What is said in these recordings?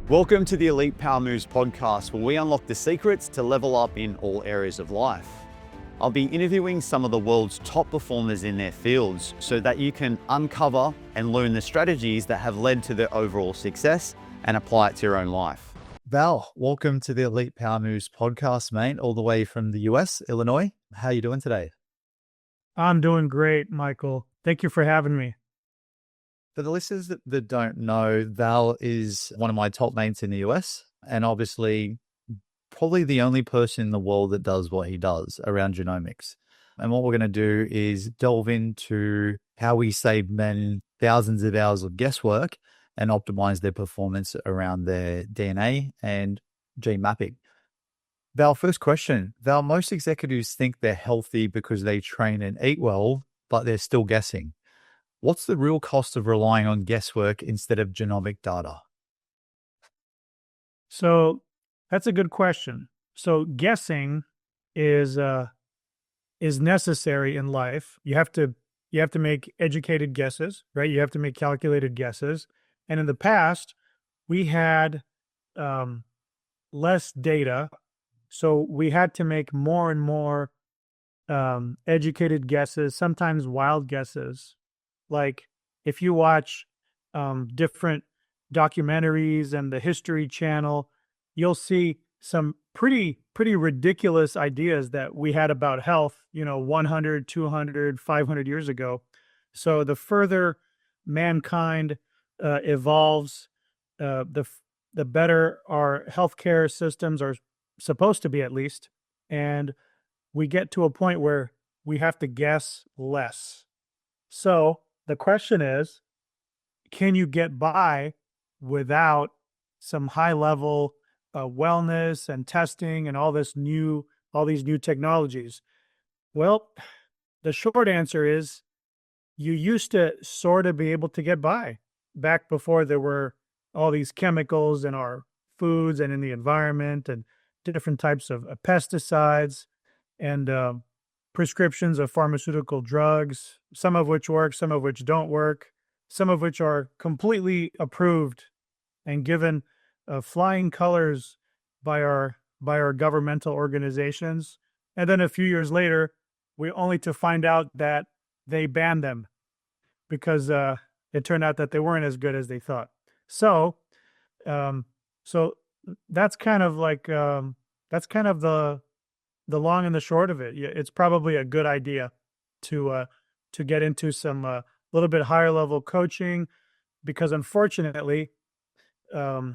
Welcome to the Elite Power Moves podcast, where we unlock the secrets to level up in all areas of life. I'll be interviewing some of the world's top performers in their fields so that you can uncover and learn the strategies that have led to their overall success and apply it to your own life. Val, welcome to the Elite Power Moves podcast, mate, all the way from the US, Illinois. How are you doing today? I'm doing great, Michael. Thank you for having me. For the listeners that don't know, Val is one of my top mates in the US, and obviously probably the only person in the world that does what he does around genomics. And what we're going to do is delve into how we save men thousands of hours of guesswork and optimize their performance around their DNA and gene mapping. Val, first question. Val, most executives think they're healthy because they train and eat well, but they're still guessing. What's the real cost of relying on guesswork instead of genomic data? So that's a good question. So guessing is necessary in life. You have to make educated guesses, right? You have to make calculated guesses. And in the past, we had less data, so we had to make more and more educated guesses, sometimes wild guesses. Like if you watch different documentaries and the History Channel, you'll see some pretty ridiculous ideas that we had about health, 100, 200, 500 years ago. So the further mankind evolves, the better our healthcare systems are supposed to be, at least. And we get to a point where we have to guess less. So the question is, can you get by without some high level wellness and testing and all these new technologies? Well, the short answer is you used to sort of be able to get by back before there were all these chemicals in our foods and in the environment and different types of pesticides and prescriptions of pharmaceutical drugs, some of which work, some of which don't work, some of which are completely approved and given flying colors by our governmental organizations. And then a few years later, we only to find out that they banned them because it turned out that they weren't as good as they thought. So, that's kind of like the long and the short of it. It's probably a good idea to get into some little bit higher level coaching, because unfortunately, health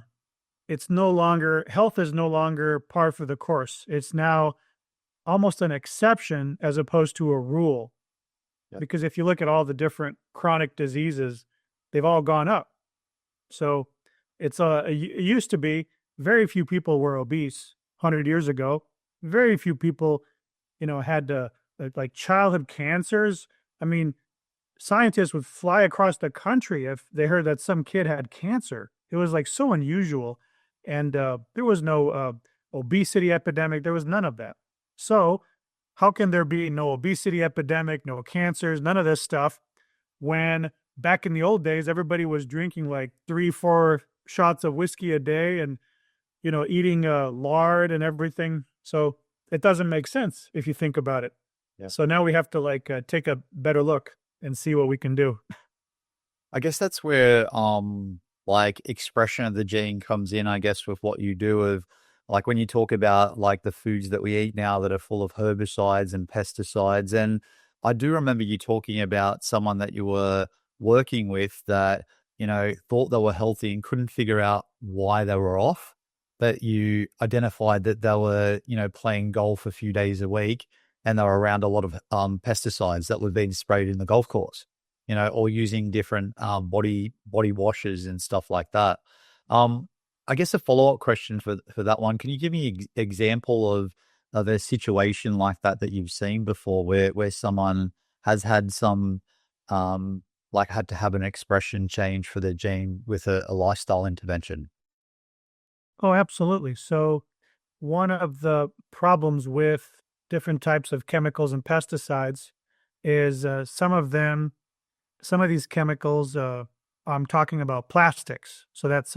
is no longer par for the course. It's now almost an exception as opposed to a rule. Yep. Because if you look at all the different chronic diseases, they've all gone up. So it used to be very few people were obese 100 years ago. Very few people, had like childhood cancers. I mean, scientists would fly across the country if they heard that some kid had cancer. It was like so unusual. And there was no obesity epidemic. There was none of that. So how can there be no obesity epidemic, no cancers, none of this stuff, when back in the old days, everybody was drinking like 3-4 shots of whiskey a day and, eating lard and everything. So it doesn't make sense if you think about it. Yeah. So now we have to take a better look and see what we can do. I guess that's where expression of the gene comes in, I guess, with what you do of like when you talk about like the foods that we eat now that are full of herbicides and pesticides. And I do remember you talking about someone that you were working with that, thought they were healthy and couldn't figure out why they were off. That you identified that they were, playing golf a few days a week and they were around a lot of pesticides that were being sprayed in the golf course, or using different body washes and stuff like that. I guess a follow-up question for that one, can you give me an example of a situation like that you've seen before where someone has had some, had to have an expression change for their gene with a lifestyle intervention? Oh, absolutely. So one of the problems with different types of chemicals and pesticides is some of these chemicals, I'm talking about plastics. So that's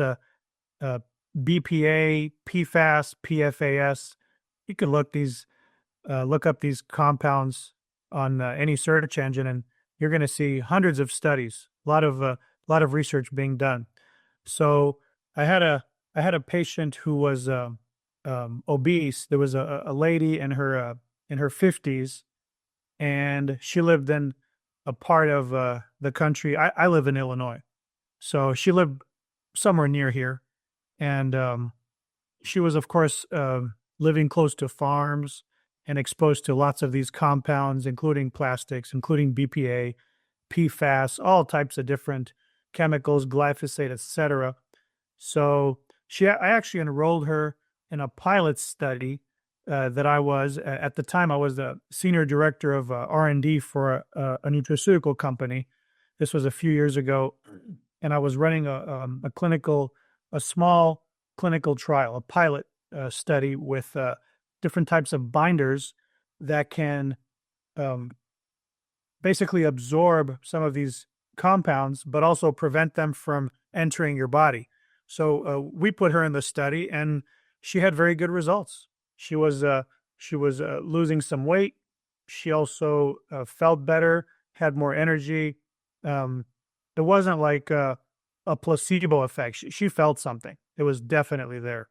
BPA, PFAS, PFAS. You can look up these compounds on any search engine, and you're going to see hundreds of studies, a lot of research being done. So I had a I had a patient who was obese. There was a lady in her 50s, and she lived in a part of the country. I live in Illinois, so she lived somewhere near here, and she was, of course, living close to farms and exposed to lots of these compounds, including plastics, including BPA, PFAS, all types of different chemicals, glyphosate, etc. So I actually enrolled her in a pilot study that I was at the time. I was the senior director of R&D for a nutraceutical company. This was a few years ago, and I was running a small clinical trial, a pilot study with different types of binders that can um, basically absorb some of these compounds, but also prevent them from entering your body. So we put her in the study, and she had very good results. She was losing some weight. She also felt better, had more energy. Um, it wasn't like a placebo effect. She felt something. It was definitely there.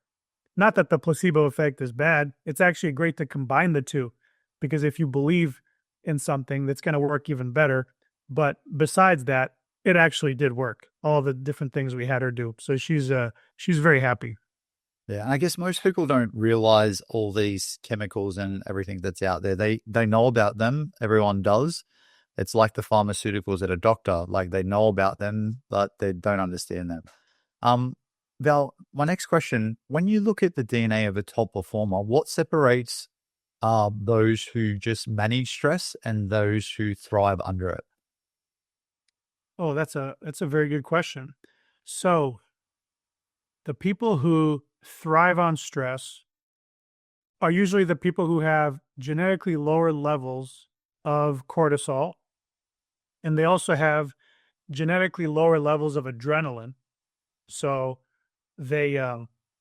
Not that the placebo effect is bad. It's actually great to combine the two, because if you believe in something, that's going to work even better. But besides that, it actually did work. All the different things we had her do. So she's very happy. Yeah, and I guess most people don't realize all these chemicals and everything that's out there. They know about them. Everyone does. It's like the pharmaceuticals at a doctor. Like they know about them, but they don't understand them. Um, Val, my next question: when you look at the DNA of a top performer, what separates those who just manage stress and those who thrive under it? Oh, that's a very good question. So the people who thrive on stress are usually the people who have genetically lower levels of cortisol, and they also have genetically lower levels of adrenaline. So they,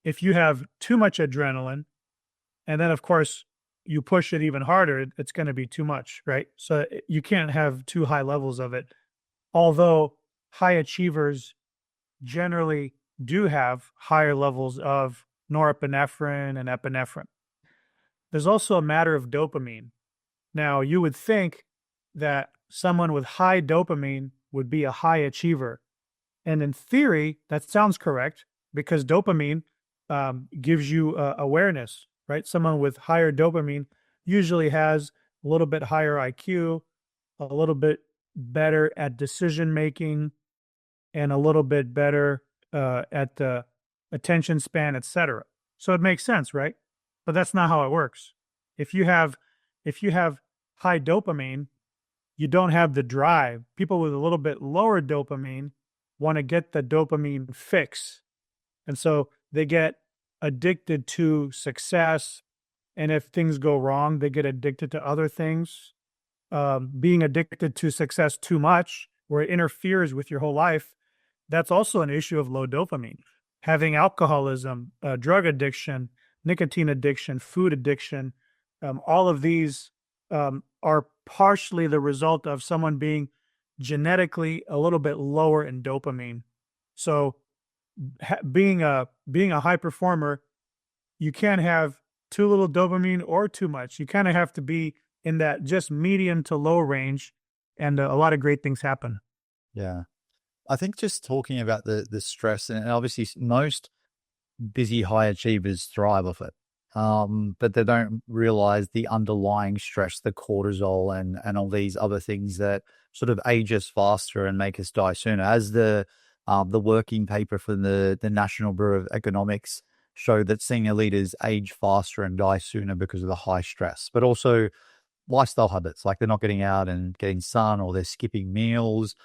if you have too much adrenaline, and then of course you push it even harder, it's going to be too much, right? So you can't have too high levels of it. Although high achievers generally do have higher levels of norepinephrine and epinephrine. There's also a matter of dopamine. Now, you would think that someone with high dopamine would be a high achiever. And in theory, that sounds correct, because dopamine gives you awareness, right? Someone with higher dopamine usually has a little bit higher IQ, a little bit better at decision making, and a little bit better at the attention span, etc. So it makes sense, right? But that's not how it works. If you have if you have high dopamine, you don't have the drive. People with a little bit lower dopamine want to get the dopamine fix. And so they get addicted to success. And if things go wrong, they get addicted to other things. Being addicted to success too much, where it interferes with your whole life, that's also an issue of low dopamine. Having alcoholism, drug addiction, nicotine addiction, food addiction, all of these are partially the result of someone being genetically a little bit lower in dopamine. So being a high performer, you can't have too little dopamine or too much. You kind of have to be in that just medium to low range, and a lot of great things happen. Yeah. I think just talking about the stress, and obviously most busy high achievers thrive off it. But they don't realize the underlying stress, the cortisol and all these other things that sort of age us faster and make us die sooner. As the working paper from the National Bureau of Economics showed that senior leaders age faster and die sooner because of the high stress, but also lifestyle habits, like they're not getting out and getting sun, or they're skipping meals.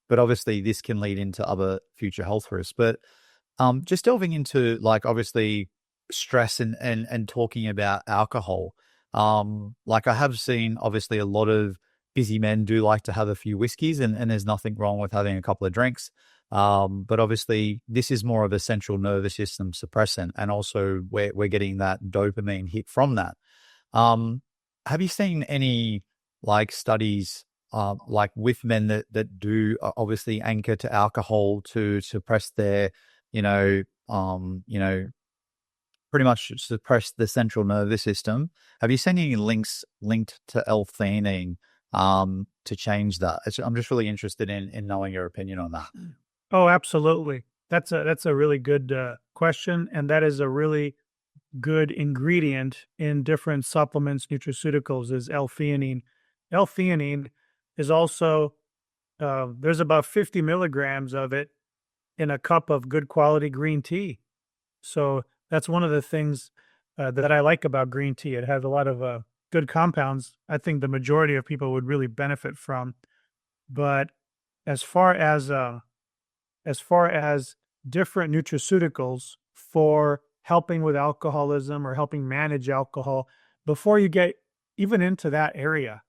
But obviously this can lead into other future health risks. But just delving into, like, obviously stress and talking about alcohol. Like I have seen obviously a lot of busy men do like to have a few whiskeys, and there's nothing wrong with having a couple of drinks. But obviously, this is more of a central nervous system suppressant, and also we're getting that dopamine hit from that. Um, have you seen any like studies like with men that do obviously anchor to alcohol to suppress their, you know, you know, pretty much suppress the central nervous system? Have you seen any links linked to L-theanine to change that? I'm just really interested in knowing your opinion on that. Oh, absolutely. That's a really good question, and that is a really good ingredient in different supplements, nutraceuticals is L-theanine. L-theanine is also there's about 50 milligrams of it in a cup of good quality green tea. So that's one of the things that I like about green tea. It has a lot of good compounds. I think the majority of people would really benefit from. But as far as uh, as far as different nutraceuticals for helping with alcoholism or helping manage alcohol, before you get even into that area,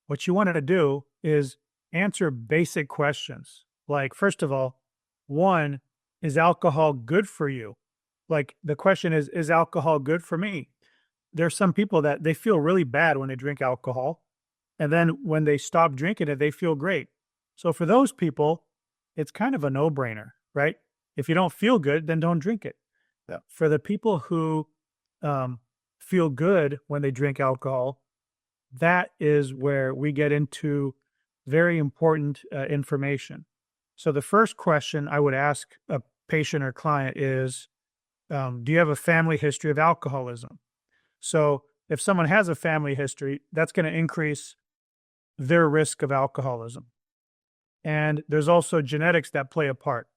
what you want to do is answer basic questions. Like, first of all, one, is alcohol good for you? Like, the question is alcohol good for me? There's some people that they feel really bad when they drink alcohol. And then when they stop drinking it, they feel great. So for those people, it's kind of a no brainer, right? If you don't feel good, then don't drink it. Yeah. For the people who um, feel good when they drink alcohol, that is where we get into very important information. So the first question I would ask a patient or client is, do you have a family history of alcoholism? So if someone has a family history, that's going to increase their risk of alcoholism. And there's also genetics that play a part.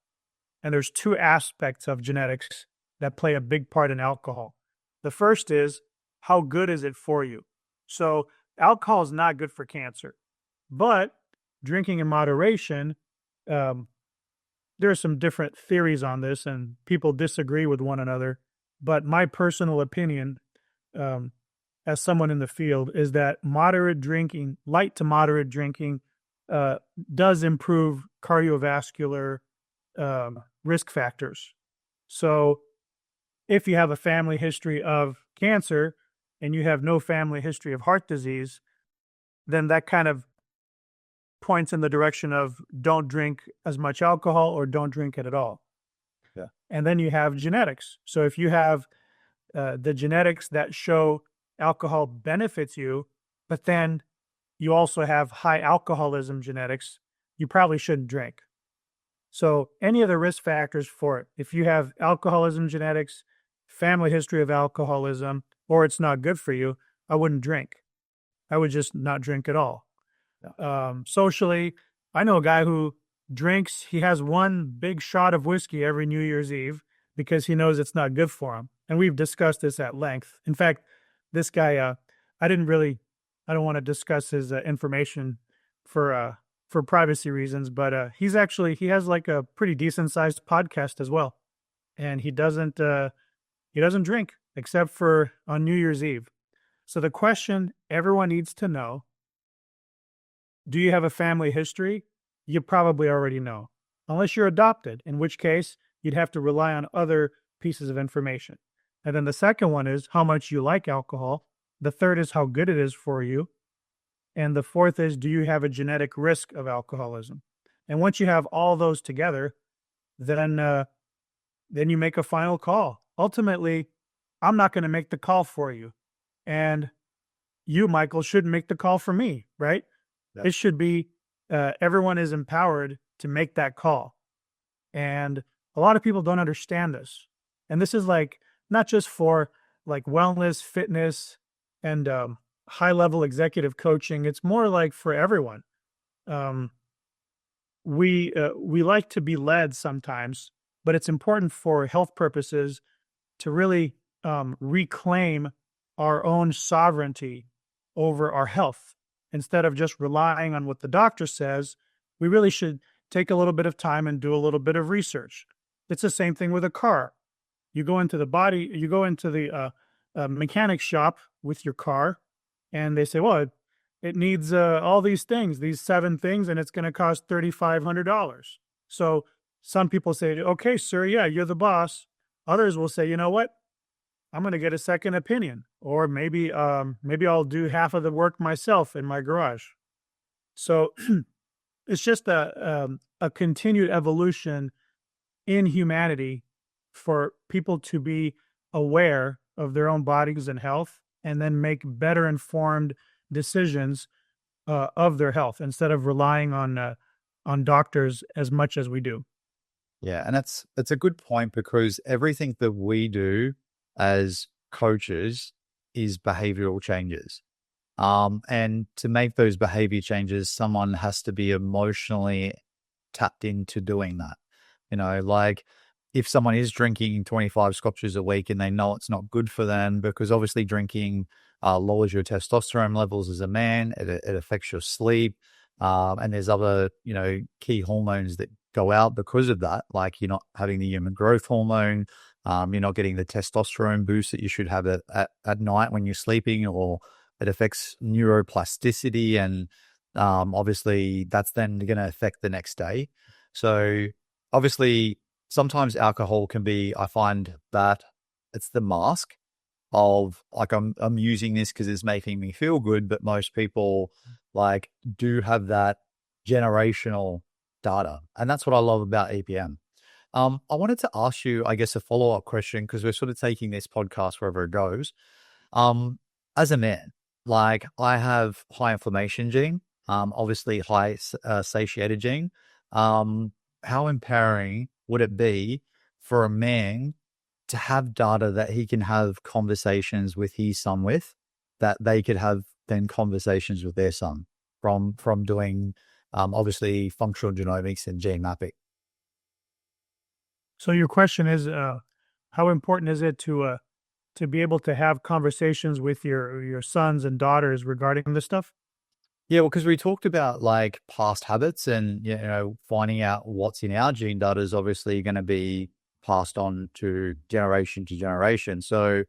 And there's two aspects of genetics that play a big part in alcohol. The first is, how good is it for you? So alcohol is not good for cancer, but drinking in moderation, um, there are some different theories on this and people disagree with one another. But my personal opinion, um, as someone in the field, is that moderate drinking, light to moderate drinking, uh, does improve cardiovascular risk factors. So if you have a family history of cancer and you have no family history of heart disease, then that kind of points in the direction of don't drink as much alcohol or don't drink it at all. Yeah. And then you have genetics. So if you have the genetics that show alcohol benefits you, but then you also have high alcoholism genetics, you probably shouldn't drink. So any of the risk factors for it, if you have alcoholism genetics, family history of alcoholism, or it's not good for you, I wouldn't drink. I would just not drink at all. Socially, I know a guy who drinks, he has one big shot of whiskey every New Year's Eve because he knows it's not good for him. And we've discussed this at length. In fact, this guy, I didn't really, I don't want to discuss his information for privacy reasons, but he has like a pretty decent sized podcast as well. And he doesn't drink except for on New Year's Eve. So the question everyone needs to know, do you have a family history? You probably already know, unless you're adopted, in which case you'd have to rely on other pieces of information. And then the second one is how much you like alcohol. The third is how good it is for you. And the fourth is, do you have a genetic risk of alcoholism? And once you have all those together, then you make a final call. Ultimately, I'm not going to make the call for you. And you, Michael, shouldn't make the call for me, right? Yeah. It should be everyone is empowered to make that call. And a lot of people don't understand this. And this is like not just for like wellness, fitness, and high level executive coaching. It's more like for everyone. Um, we like to be led sometimes, but it's important for health purposes to really reclaim our own sovereignty over our health. Instead of just relying on what the doctor says, we really should take a little bit of time and do a little bit of research. It's the same thing with a car. You go into the mechanic shop with your car, and they say, well, it needs all these things, these 7 things, and it's going to cost $3,500. So some people say, okay, sir, yeah, you're the boss. Others will say, you know what? I'm going to get a second opinion, or maybe I'll do half of the work myself in my garage. So it's just a continued evolution in humanity for people to be aware of their own bodies and health, and then make better informed decisions of their health instead of relying on doctors as much as we do. Yeah, and that's a good point because everything that we do as coaches is behavioral changes. And to make those behavior changes, someone has to be emotionally tapped into doing that. Like if someone is drinking 25 scotches a week and they know it's not good for them, because obviously drinking lowers your testosterone levels as a man, it affects your sleep. And there's other, key hormones that go out because of that. Like you're not having the human growth hormone. You're not getting the testosterone boost that you should have at night when you're sleeping, or it affects neuroplasticity. And obviously that's then going to affect the next day. So obviously sometimes alcohol can be, I find that it's the mask of like, I'm using this because it's making me feel good, but most people like do have that generational data. And that's what I love about EPM. I wanted to ask you, I guess, a follow-up question, because we're sort of taking this podcast wherever it goes. As a man, like I have high inflammation gene, obviously high satiated gene. How empowering would it be for a man to have data that he can have conversations with his son with, that they could have then conversations with their son from doing obviously functional genomics and gene mapping? So your question is, how important is it to be able to have conversations with your sons and daughters regarding this stuff? Yeah, well, because we talked about like past habits, and finding out what's in our gene data is obviously going to be passed on to generation. So,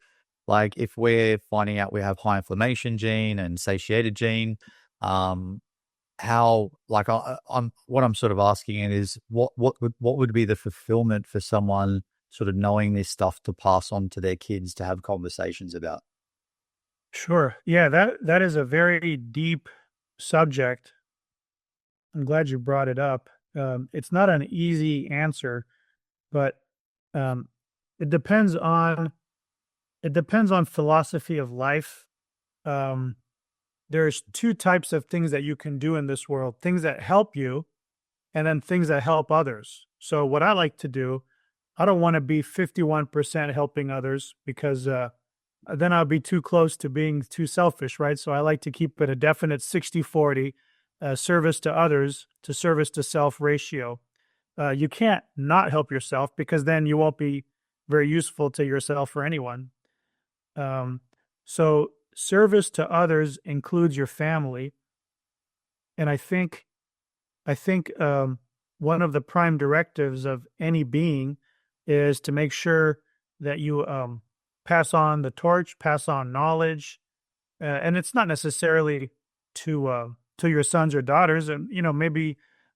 like if we're finding out we have high inflammation gene and satiated gene, how like I'm what I'm sort of asking it is what would be the fulfillment for someone sort of knowing this stuff to pass on to their kids to have conversations about? Sure. Yeah, that is a very deep subject. I'm glad you brought it up. It's not an easy answer, but um, it depends on philosophy of life. Um, there's two types of things that you can do in this world: things that help you, and then things that help others. So what I like to do, I don't want to be 51% helping others, because then I'll be too close to being too selfish, right? So I like to keep it a definite 60-40, service to others to service to self ratio. You can't not help yourself, because then you won't be very useful to yourself or anyone. Um, so service to others includes your family. And I think one of the prime directives of any being is to make sure that you pass on the torch, pass on knowledge, and it's not necessarily to your sons or daughters. And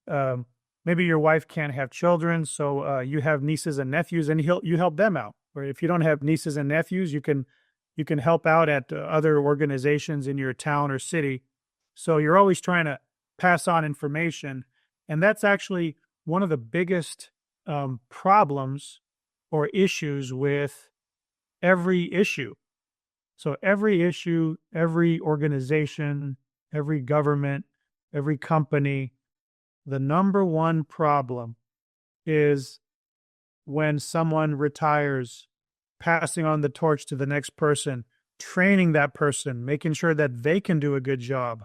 um, maybe your wife can't have children, so you have nieces and nephews, and you help them out. Or if you don't have nieces and nephews, you can help out at other organizations in your town or city. So you're always trying to pass on information, and that's actually one of the biggest problems or issues with every issue. So every issue, every organization, every government, every company, the number one problem is when someone retires, passing on the torch to the next person, training that person, making sure that they can do a good job.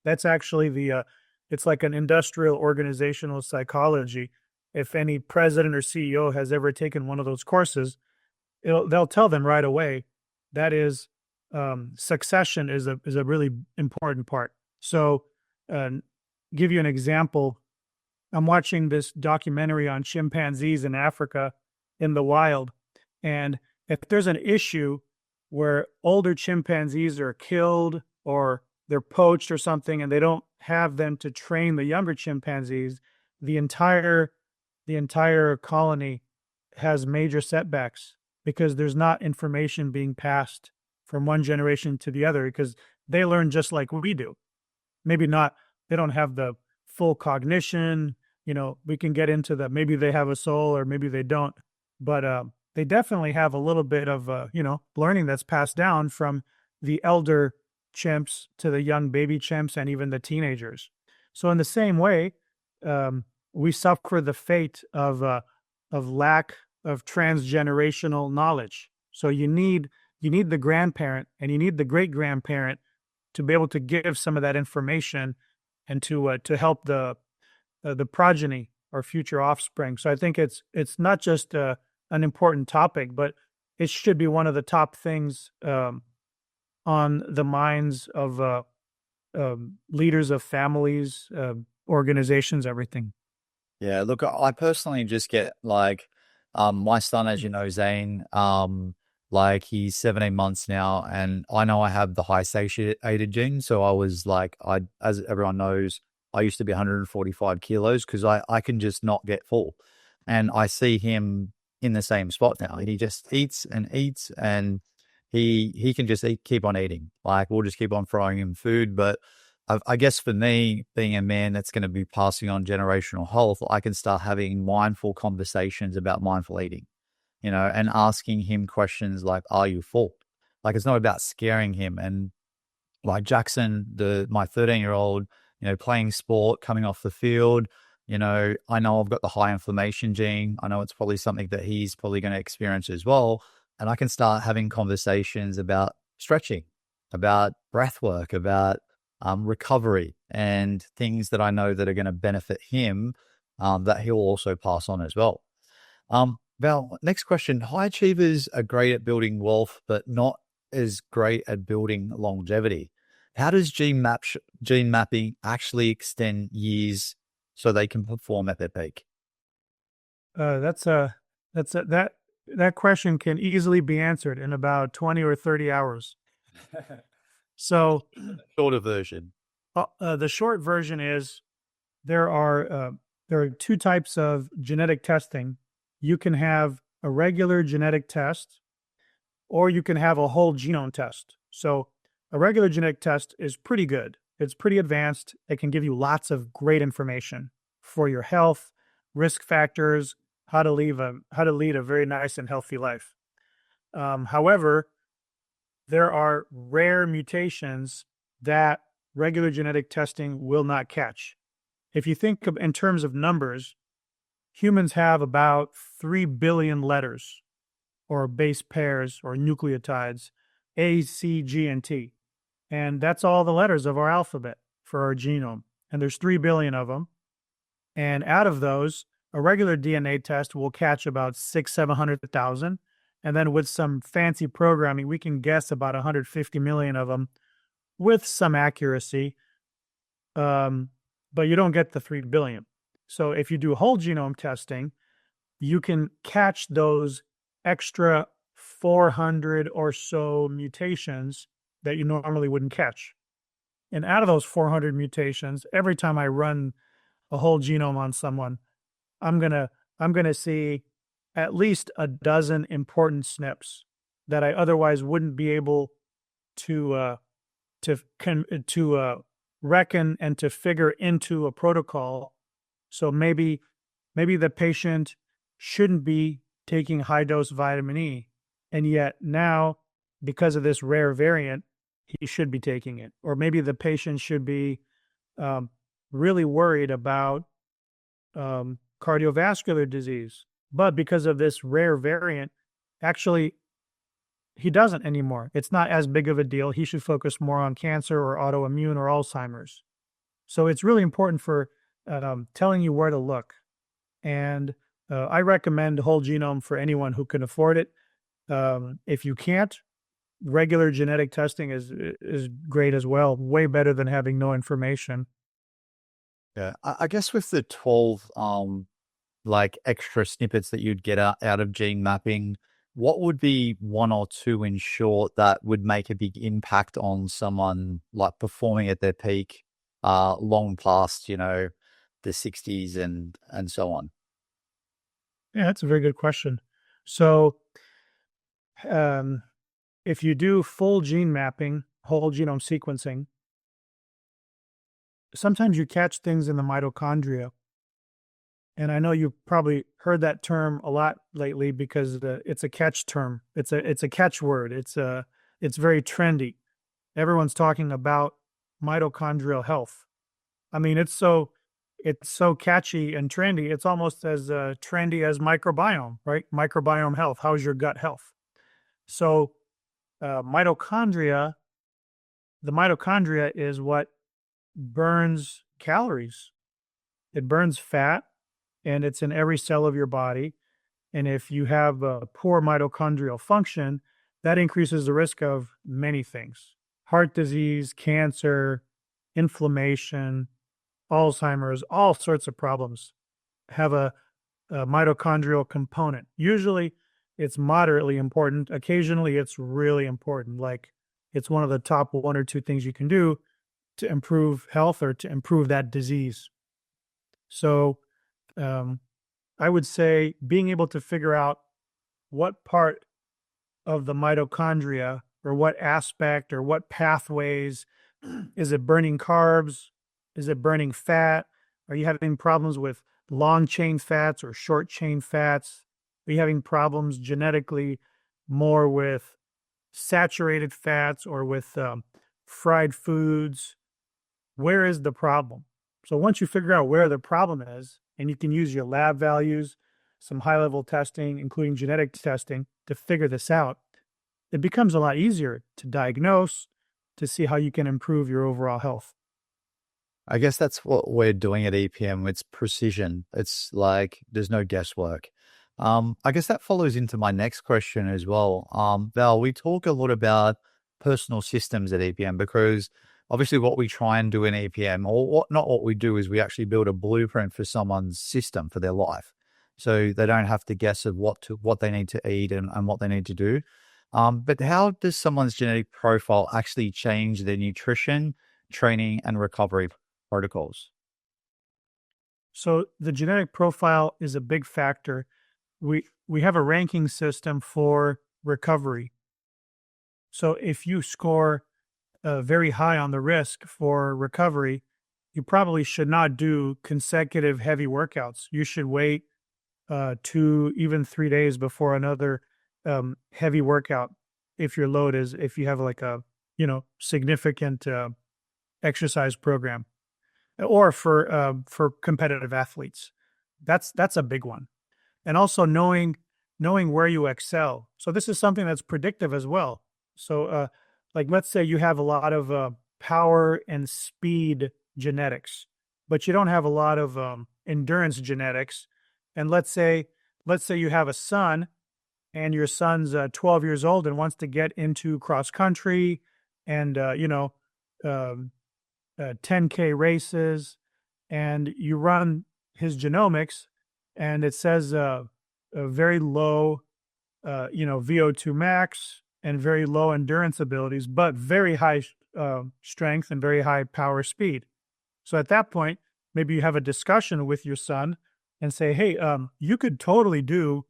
That's actually it's like an industrial organizational psychology. If any president or CEO has ever taken one of those courses, they'll tell them right away that is succession is a really important part. So, uh, give you an example. I'm watching this documentary on chimpanzees in Africa in the wild, and if there's an issue where older chimpanzees are killed or they're poached or something, and they don't have them to train the younger chimpanzees, the entire the entire colony has major setbacks because there's not information being passed from one generation to the other because they learn just like we do. Maybe not, they don't have the full cognition. We can get into that. Maybe they have a soul or maybe they don't, but they definitely have a little bit of, learning that's passed down from the elder chimps to the young baby chimps and even the teenagers. So in the same way, um, we suffer the fate of lack of transgenerational knowledge. So you need the grandparent and you need the great grandparent to be able to give some of that information and to help the progeny or future offspring. So I think it's not just an important topic, but it should be one of the top things on the minds of leaders of families, organizations, everything. Yeah, look, I personally just get like, my son, as you know, Zane, like he's 17 months now, and I know I have the high satiated gene. So I was like, as everyone knows, I used to be 145 kilos because I can just not get full. And I see him in the same spot now. He just eats, and he can just keep on eating. Like we'll just keep on throwing him food, but I guess for me, being a man that's going to be passing on generational health, I can start having mindful conversations about mindful eating, and asking him questions like, "Are you full?" Like it's not about scaring him. And like Jackson, my 13-year-old, playing sport, coming off the field, I know I've got the high inflammation gene. I know it's probably something that he's probably going to experience as well. And I can start having conversations about stretching, about breath work, about recovery and things that I know that are going to benefit him, that he'll also pass on as well. Val, next question. High achievers are great at building wealth, but not as great at building longevity. How does gene mapping actually extend years so they can perform at their peak? That's a that question can easily be answered in about 20 or 30 hours. So Shorter version. the short version is there are uh, there are two types of genetic testing. You can have a regular genetic test, or you can have a whole genome test. So a regular genetic test is pretty good. It's pretty advanced. It can give you lots of great information for your health, risk factors, how to lead a very nice and healthy life. However, there are rare mutations that regular genetic testing will not catch. If you think of in terms of numbers, humans have about 3 billion letters or base pairs or nucleotides, A, C, G, and T. And that's all the letters of our alphabet for our genome. And there's 3 billion of them. And out of those, a regular DNA test will catch about 700,000. And then with some fancy programming, we can guess about 150 million of them with some accuracy. But you don't get the 3 billion. So if you do whole genome testing, you can catch those extra 400 or so mutations that you normally wouldn't catch. And out of those 400 mutations, every time I run a whole genome on someone, I'm gonna I'm gonna see at least a dozen important SNPs that I otherwise wouldn't be able to reckon and to figure into a protocol. So maybe the patient shouldn't be taking high dose vitamin E, and yet now because of this rare variant, he should be taking it. Or maybe the patient should be um, really worried about cardiovascular disease. But because of this rare variant, actually, he doesn't anymore. It's not as big of a deal. He should focus more on cancer or autoimmune or Alzheimer's. So it's really important for telling you where to look. And I recommend whole genome for anyone who can afford it. If you can't, regular genetic testing is great as well. Way better than having no information. Yeah, I guess with the 12 like extra snippets that you'd get out of gene mapping, what would be one or two in short that would make a big impact on someone like performing at their peak, long past, the 60s and so on? Yeah, that's a very good question. So, um, if you do full gene mapping, whole genome sequencing, sometimes you catch things in the mitochondria. And I know you've probably heard that term a lot lately because it's a catch term. It's a catchword. It's very trendy. Everyone's talking about mitochondrial health. I mean, it's so catchy and trendy. It's almost as trendy as microbiome, right? Microbiome health. How's your gut health? So, mitochondria, the mitochondria is what burns calories. It burns fat, and it's in every cell of your body. And if you have a poor mitochondrial function, that increases the risk of many things: heart disease, cancer, inflammation, Alzheimer's, all sorts of problems have a mitochondrial component. Usually it's moderately important. Occasionally it's really important. Like it's one of the top one or two things you can do to improve health or to improve that disease. So um, I would say being able to figure out what part of the mitochondria or what aspect or what pathways is it burning carbs? Is it burning fat? Are you having problems with long chain fats or short chain fats? Are you having problems genetically more with saturated fats or with fried foods? Where is the problem? So once you figure out where the problem is, and you can use your lab values, some high level testing, including genetic testing, to figure this out, it becomes a lot easier to diagnose, to see how you can improve your overall health. I guess that's what we're doing at EPM. It's precision. It's like there's no guesswork. I guess that follows into my next question as well. Val, we talk a lot about personal systems at EPM because obviously what we try and do in EPM, or what not what we do is we actually build a blueprint for someone's system for their life. So they don't have to guess of what they need to eat and what they need to do. But how does someone's genetic profile actually change their nutrition, training, and recovery protocols? So the genetic profile is a big factor. We have a ranking system for recovery. So if you score very high on the risk for recovery, you probably should not do consecutive heavy workouts. You should wait 2, even 3 days before another heavy workout. If you have like a significant exercise program, or for competitive athletes, that's a big one. And also knowing where you excel. So this is something that's predictive as well. So like let's say you have a lot of power and speed genetics, but you don't have a lot of endurance genetics. And let's say you have a son, and your son's 12 years old and wants to get into cross country and um, 10K races, and you run his genomics, and it says a very low, VO2 max and very low endurance abilities, but very high strength and very high power speed. So at that point, maybe you have a discussion with your son and say, "Hey, you could totally do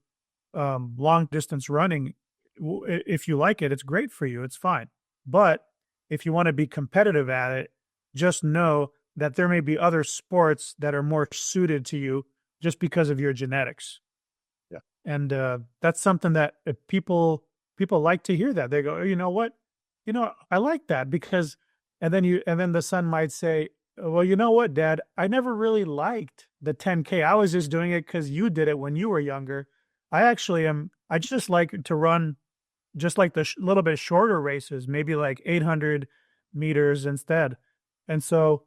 long distance running if you like it. It's great for you. It's fine. But if you want to be competitive at it, just know that there may be other sports that are more suited to you just because of your genetics." Yeah. And that's something that people like to hear. That they go, "Oh, you know what, I like that because," and then the son might say, "Well, you know what, Dad, I never really liked the 10K. I was just doing it because you did it when you were younger. I just like to run just like the little bit shorter races, maybe like 800 meters instead." And so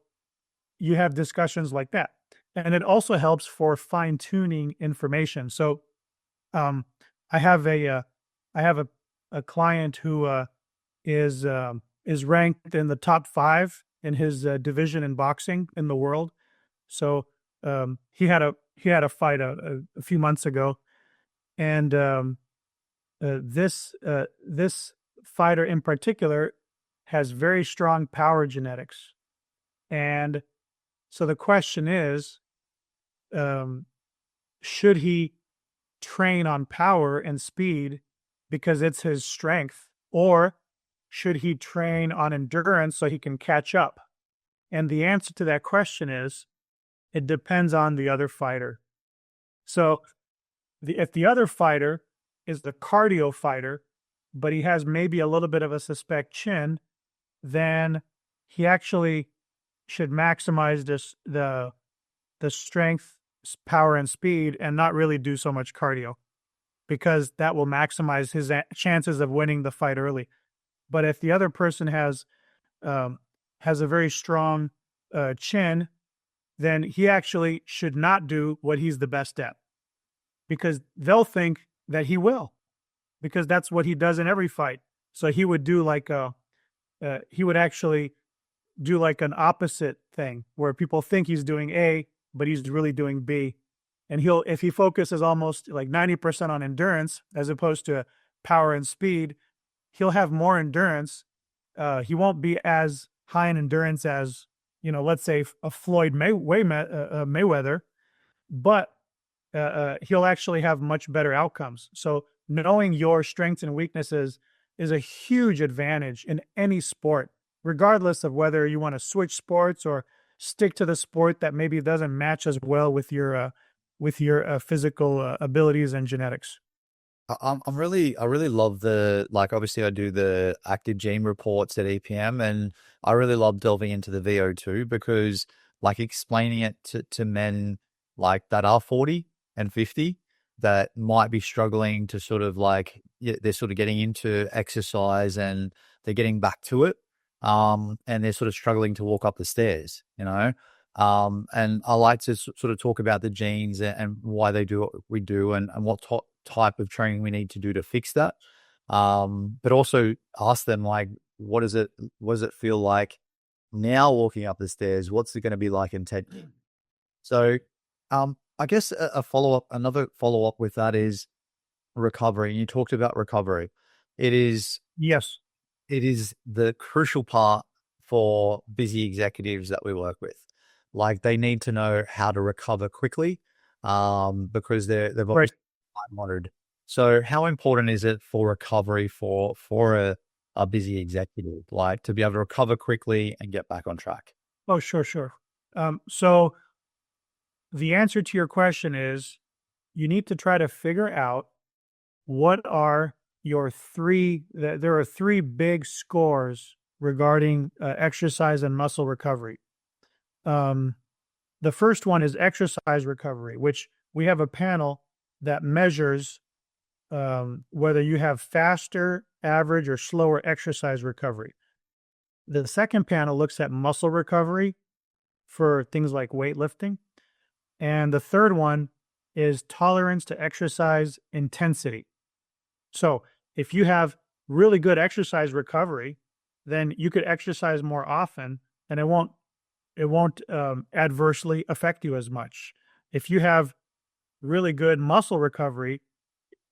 you have discussions like that. And it also helps for fine tuning information. So um, I have a client who is ranked in the top 5 in his division in boxing in the world. So he had a fight a few months ago, and this fighter in particular has very strong power genetics. And so the question is, um, should he train on power and speed because it's his strength, or should he train on endurance so he can catch up? And the answer to that question is it depends on the other fighter. So if the other fighter is the cardio fighter, but he has maybe a little bit of a suspect chin, then he actually should maximize the strength, power, and speed, and not really do so much cardio, because that will maximize his chances of winning the fight early. But if the other person um, has a very strong chin, then he actually should not do what he's the best at, because they'll think that he will, because that's what he does in every fight. So he would do like he would actually do like an opposite thing where people think he's doing A, but he's really doing B. And if he focuses almost like 90% on endurance as opposed to power and speed, he'll have more endurance. He won't be as high in endurance as, let's say a Floyd Mayweather, but he'll actually have much better outcomes. So knowing your strengths and weaknesses is a huge advantage in any sport, regardless of whether you want to switch sports or stick to the sport that maybe doesn't match as well with your physical abilities and genetics. I really love the, like, obviously I do the active gene reports at EPM, and I really love delving into the VO2 because, like, explaining it to men like that are 40 and 50 that might be struggling to sort of like, yeah, they're sort of getting into exercise and they're getting back to it. And they're sort of struggling to walk up the stairs, you know? And I like to sort of talk about the genes and why they do what we do, and what type of training we need to do to fix that. But also ask them, like, what does it feel like now walking up the stairs? What's it going to be like in 10 years? So, I guess another follow up with that is recovery. You talked about recovery. It is Yes. it is the crucial part for busy executives that we work with. Like, they need to know how to recover quickly, because they've Right. obviously time monitored. So how important is it for recovery for a busy executive, like, to be able to recover quickly and get back on track? Oh, sure, sure. So the answer to your question is you need to try to figure out what are there are three big scores regarding exercise and muscle recovery. Um, the first one is exercise recovery, which we have a panel that measures whether you have faster, average, or slower exercise recovery. The second panel looks at muscle recovery for things like weightlifting. And the third one is tolerance to exercise intensity. So if you have really good exercise recovery, then you could exercise more often, and it won't adversely affect you as much. If you have really good muscle recovery,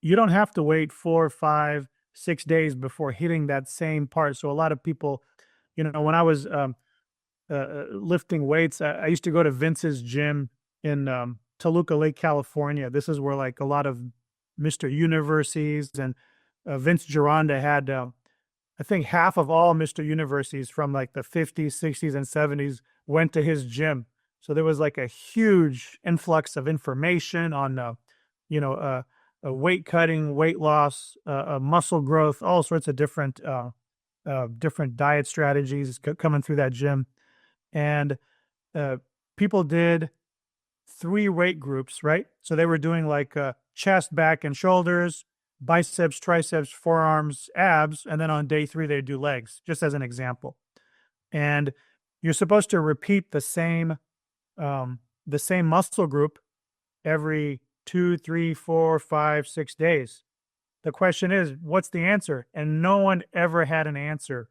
you don't have to wait 4, 5, 6 days before hitting that same part. So a lot of people, when I was lifting weights, I used to go to Vince's gym in Toluca Lake, California. This is where like a lot of Mr. Universities and Vince Gironda had, I think half of all Mr. Universities from like the 50s, 60s, and 70s went to his gym. So there was like a huge influx of information on, you know, weight cutting, weight loss, muscle growth, all sorts of different diet strategies coming through that gym. And people did 3 weight groups, right? So they were doing like chest, back, and shoulders, biceps, triceps, forearms, abs, and then on day 3 they do legs, just as an example. And you're supposed to repeat the same muscle group every 2, 3, 4, 5, 6 days. The question is, what's the answer? And no one ever had an answer.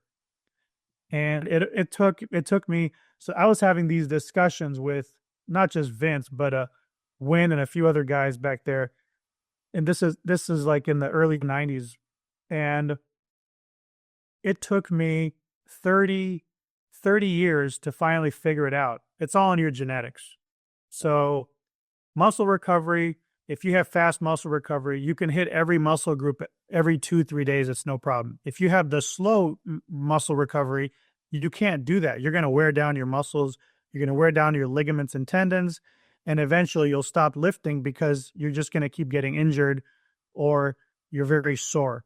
And it took me. So I was having these discussions with not just Vince, but Win and a few other guys back there. And this is like in the early 90s. And it took me 30 years to finally figure it out. It's all in your genetics. So muscle recovery, if you have fast muscle recovery, you can hit every muscle group every 2-3 days. It's no problem. If you have the slow muscle recovery, you can't do that. You're going to wear down your muscles. You're going to wear down your ligaments and tendons. And eventually you'll stop lifting because you're just going to keep getting injured or you're very sore.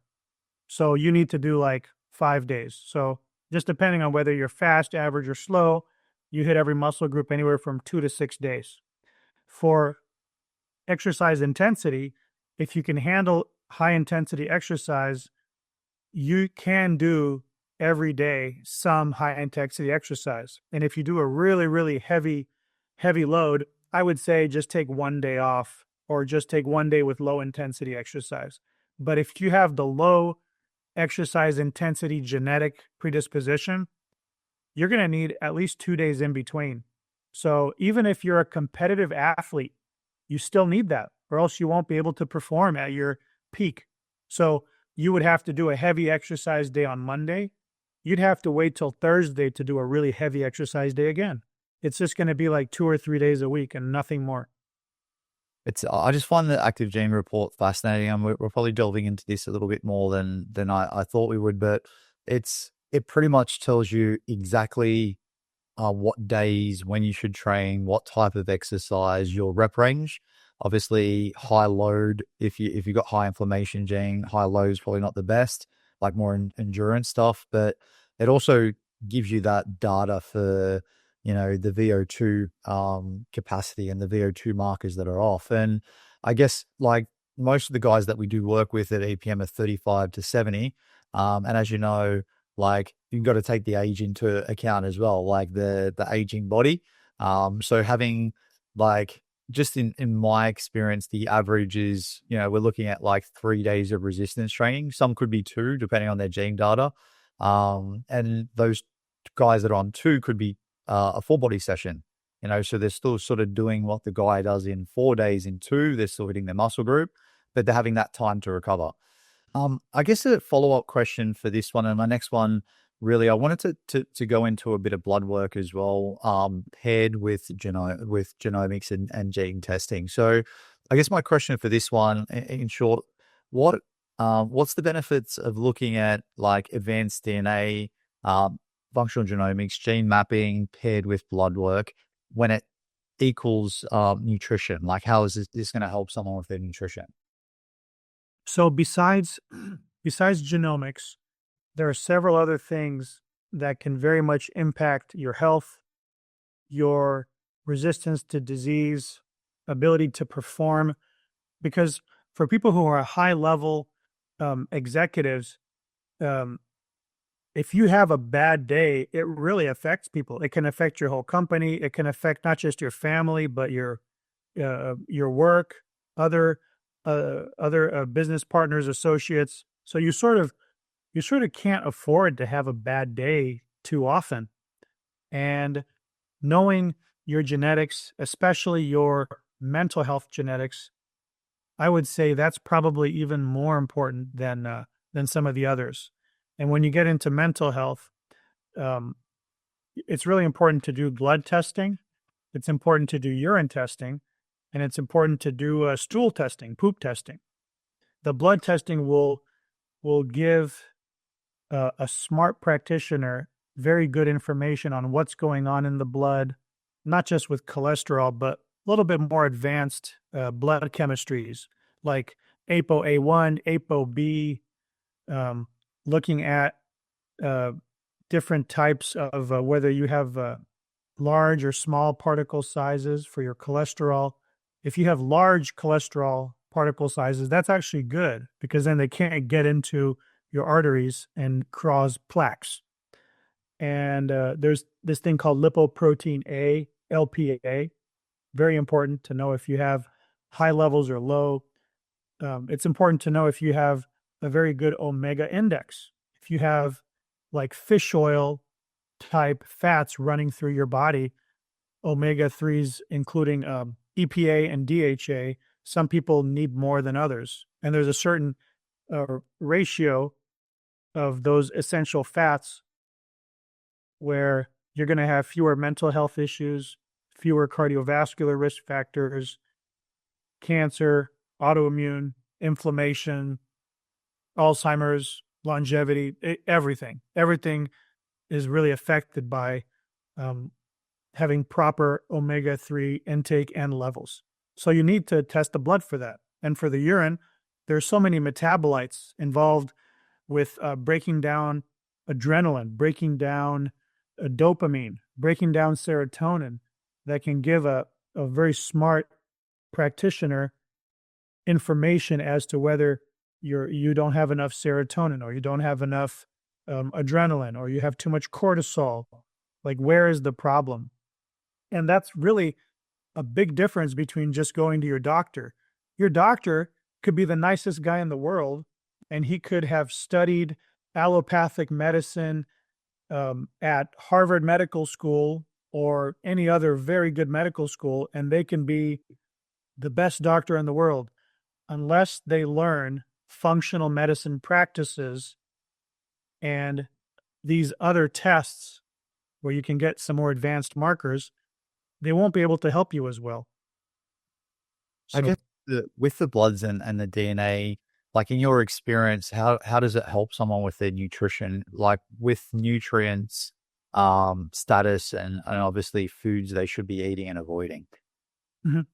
So you need to do like 5 days. So just depending on whether you're fast, average, or slow, you hit every muscle group anywhere from 2 to 6 days. For exercise intensity, if you can handle high intensity exercise, you can do every day some high intensity exercise. And if you do a really, really heavy load, I would say just take one day off or just take one day with low intensity exercise. But if you have the low exercise intensity genetic predisposition, you're going to need at least 2 days in between. So even if you're a competitive athlete, you still need that, or else you won't be able to perform at your peak. So you would have to do a heavy exercise day on Monday. You'd have to wait till Thursday to do a really heavy exercise day again. It's just going to be like 2 or 3 days a week and nothing more. I just find the active gene report fascinating, and we're probably delving into this a little bit more than I thought we would, but it pretty much tells you exactly what days, when you should train, what type of exercise, your rep range. Obviously, high load, if you got high inflammation gene, high load is probably not the best, like more endurance stuff, but it also gives you that data for, the VO2 capacity and the VO2 markers that are off. And I guess like most of the guys that we do work with at EPM are 35 to 70. And as you know, like you've got to take the age into account as well, like the aging body. So having like, just in my experience, the average is, we're looking at like 3 days of resistance training. Some could be 2, depending on their gene data. And those guys that are on 2 could be a full body session, so they're still sort of doing what the guy does in 4 days in 2. They're still hitting their muscle group, but they're having that time to recover. I guess a follow-up question for this one, and my next one, really, I wanted to go into a bit of blood work as well, paired with genomics and gene testing. So I guess my question for this one, in short, what's the benefits of looking at like advanced DNA, functional genomics, gene mapping paired with blood work when it equals nutrition? Like, how is this going to help someone with their nutrition? So besides genomics, there are several other things that can very much impact your health, your resistance to disease, ability to perform. Because for people who are high level executives, if you have a bad day, it really affects people. It can affect your whole company. It can affect not just your family, but your work, other business partners, associates. So you sort of can't afford to have a bad day too often. And knowing your genetics, especially your mental health genetics, I would say that's probably even more important than some of the others. And when you get into mental health, it's really important to do blood testing. It's important to do urine testing, and it's important to do stool testing, poop testing. The blood testing will give a smart practitioner very good information on what's going on in the blood, not just with cholesterol, but a little bit more advanced blood chemistries like ApoA1, ApoB, looking at different types of whether you have large or small particle sizes for your cholesterol. If you have large cholesterol particle sizes, that's actually good because then they can't get into your arteries and cause plaques. And there's this thing called lipoprotein A, LPA, very important to know if you have high levels or low. It's important to know if you have a very good omega index. If you have like fish oil type fats running through your body, omega-3s, including EPA and DHA, some people need more than others. And there's a certain ratio of those essential fats where you're going to have fewer mental health issues, fewer cardiovascular risk factors, cancer, autoimmune, inflammation, Alzheimer's, longevity, everything. Everything is really affected by um, having proper omega-3 intake and levels. So you need to test the blood for that. And for the urine, there's so many metabolites involved with breaking down adrenaline, breaking down dopamine, breaking down serotonin that can give a very smart practitioner information as to whether you don't have enough serotonin or you don't have enough adrenaline or you have too much cortisol. Like, where is the problem? And that's really a big difference between just going to your doctor. Your doctor could be the nicest guy in the world, and he could have studied allopathic medicine at Harvard Medical School or any other very good medical school, and they can be the best doctor in the world. Unless they learn functional medicine practices and these other tests where you can get some more advanced markers, they won't be able to help you as well. I So, guess with the bloods and the DNA, like in your experience, how does it help someone with their nutrition, like with nutrients, status, and obviously foods they should be eating and avoiding? mhm.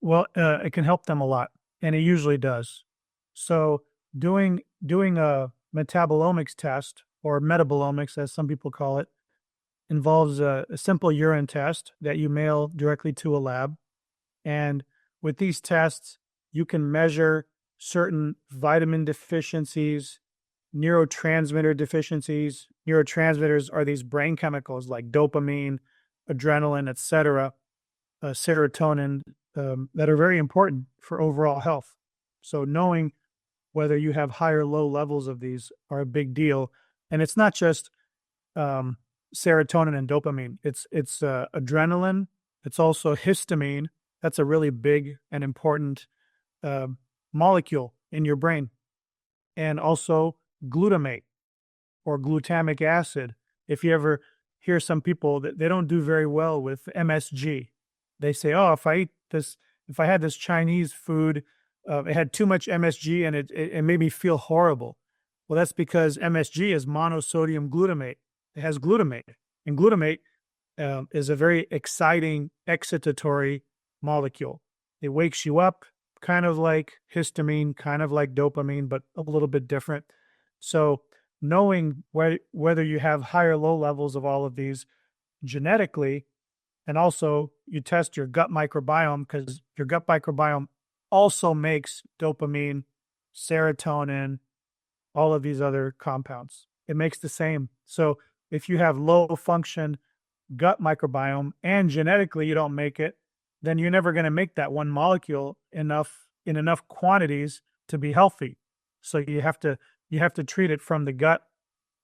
Well, it can help them a lot, and it usually does. So, doing a metabolomics test or metabolomics, as some people call it, involves a simple urine test that you mail directly to a lab. And with these tests, you can measure certain vitamin deficiencies, neurotransmitter deficiencies. Neurotransmitters are these brain chemicals like dopamine, adrenaline, etc., serotonin, that are very important for overall health. So knowing whether you have high or low levels of these are a big deal. And it's not just um, serotonin and dopamine. It's adrenaline. It's also histamine. That's a really big and important uh, molecule in your brain, and also glutamate or glutamic acid. If you ever hear some people that they don't do very well with MSG, they say, "Oh, if I had this Chinese food, it had too much MSG and it made me feel horrible." Well, that's because MSG is monosodium glutamate. It has glutamate, and glutamate is a very exciting excitatory molecule. It wakes you up, kind of like histamine, kind of like dopamine, but a little bit different. So, knowing whether you have high or low levels of all of these genetically, and also you test your gut microbiome because your gut microbiome also makes dopamine, serotonin, all of these other compounds. It makes the same. So, if you have low function gut microbiome and genetically you don't make it, then you're never going to make that one molecule in enough quantities to be healthy. So you have to treat it from the gut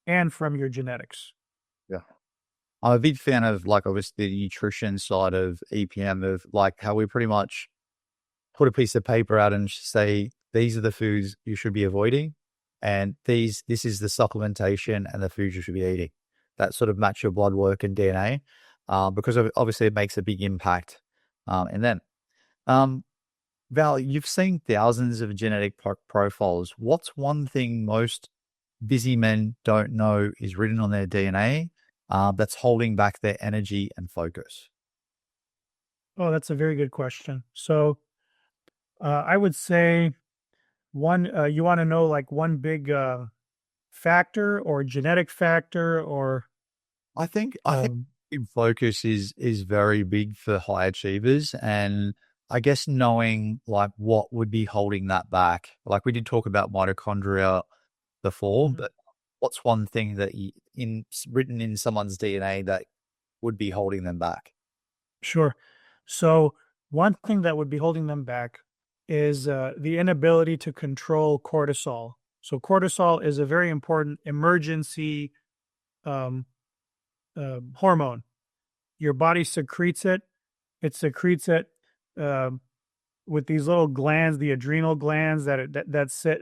and from your genetics. Yeah. I'm a big fan of like obviously the nutrition side of EPM, of like how we pretty much put a piece of paper out and say these are the foods you should be avoiding, and this is the supplementation and the foods you should be eating. That sort of match your blood work and DNA, because obviously it makes a big impact. And then, um, Val, you've seen thousands of genetic profiles. What's one thing most busy men don't know is written on their DNA, that's holding back their energy and focus? Oh, that's a very good question. So I would say one, you want to know like one big factor or genetic factor or I think um, focus is very big for high achievers, and I guess knowing like what would be holding that back. Like we did talk about mitochondria before, mhm, but what's one thing that written in someone's DNA that would be holding them back? sure. So one thing that would be holding them back is the inability to control cortisol. So cortisol is a very important emergency um, hormone. Your body secretes it. It secretes it um, with these little glands, the adrenal glands that sit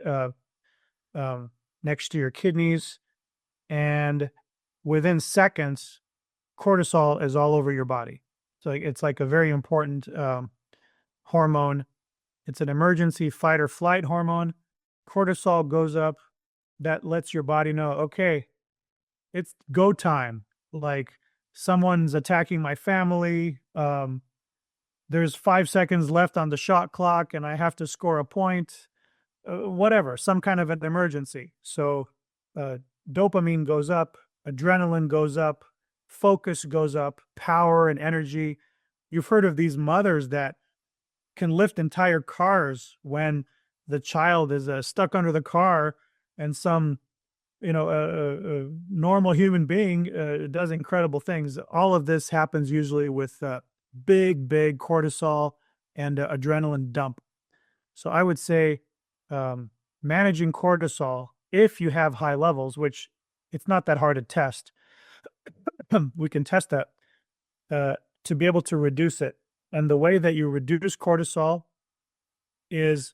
um, next to your kidneys, and within seconds, cortisol is all over your body. So it's like a very important hormone. It's an emergency fight or flight hormone. Cortisol goes up. That lets your body know, okay, it's go time. Like someone's attacking my family. There's 5 seconds left on the shot clock and I have to score a point. Whatever, some kind of an emergency. So uh, dopamine goes up, adrenaline goes up, focus goes up, power and energy. You've heard of these mothers that can lift entire cars when the child is stuck under the car, and some normal human being does incredible things. All of this happens usually with big cortisol and adrenaline dump. So I would say um, managing cortisol, if you have high levels, which it's not that hard to test, we can test that uh, to be able to reduce it. And the way that you reduce cortisol is